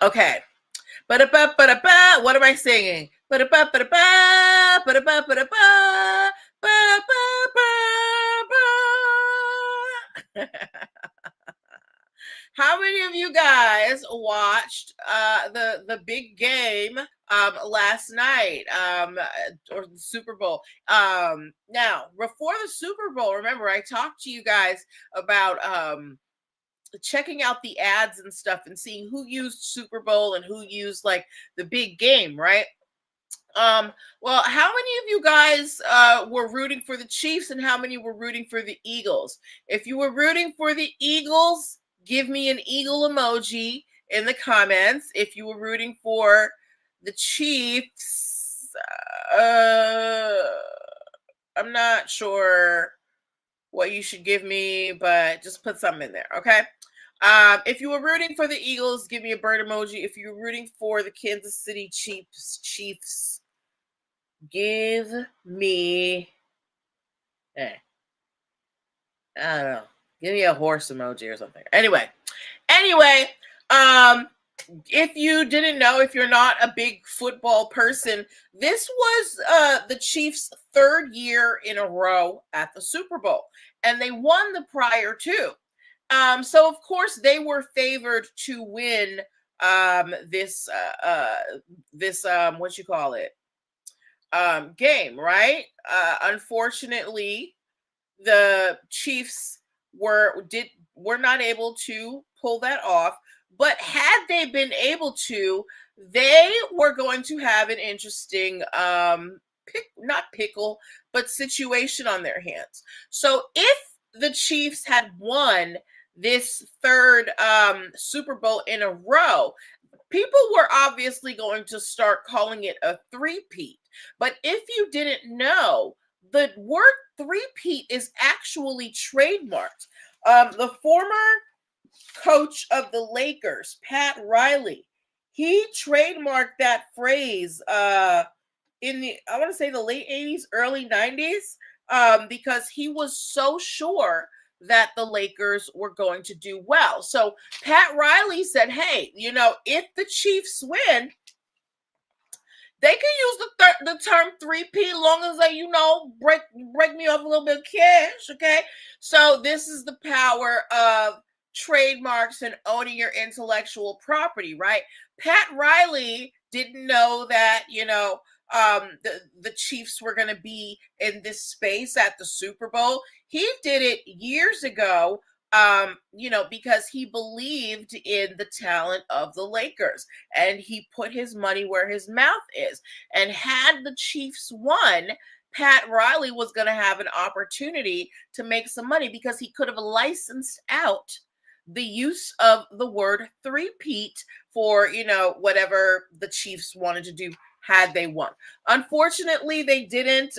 Okay. Ba-da-ba-ba-da-ba. What am I singing? Ba-da-ba-ba-da-ba. Ba-da-ba-ba-da-ba. Ba-da-ba-ba-ba. How many of you guys watched the big game last night or the Super Bowl? Now, before the Super Bowl, remember I talked to you guys about checking out the ads and stuff and seeing who used Super Bowl and who used like the big game, right? Well, how many of you guys were rooting for the Chiefs and how many were rooting for the Eagles? If you were rooting for the Eagles, give me an eagle emoji in the comments. If you were rooting for the Chiefs, I'm not sure what you should give me, but just put something in there, okay? If you were rooting for the Eagles, give me a bird emoji. If you were rooting for the Kansas City Chiefs, give me, I don't know, give me a horse emoji or something. Anyway, if you didn't know, if you're not a big football person, this was the Chiefs' third year in a row at the Super Bowl, and they won the prior two. So of course they were favored to win this what you call it game, right? Unfortunately, the Chiefs were not able to pull that off. But had they been able to, they were going to have an interesting not pickle, but situation on their hands. So if the Chiefs had won this third Super Bowl in a row, people were obviously going to start calling it a three-peat. But if you didn't know, the word three-peat is actually trademarked. The former coach of the Lakers, Pat Riley, he trademarked that phrase in the, I want to say the late 80s, early 90s, because he was so sure that the Lakers were going to do well. So Pat Riley said, hey, if the Chiefs win, they can use the term 3P long as they, break me off a little bit of cash, okay? So this is the power of trademarks and owning your intellectual property, right? Pat Riley didn't know that, the Chiefs were going to be in this space at the Super Bowl. He did it years ago, because he believed in the talent of the Lakers and he put his money where his mouth is. And had the Chiefs won, Pat Riley was going to have an opportunity to make some money because he could have licensed out the use of the word three-peat for, whatever the Chiefs wanted to do had they won. Unfortunately, they didn't.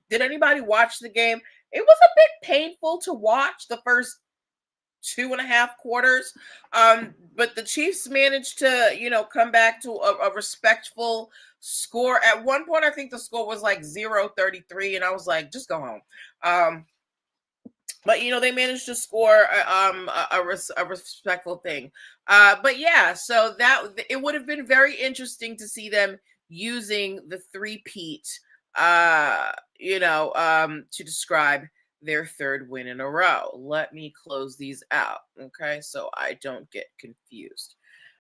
Did anybody watch the game? It was a bit painful to watch the first 2.5 quarters. But the Chiefs managed to, come back to a respectful score. At one point, I think the score was like 0-33, and I was like, just go home. But they managed to score a respectful thing. But yeah, so that it would have been very interesting to see them using the three-peat, to describe their third win in a row. Let me close these out, okay, so I don't get confused.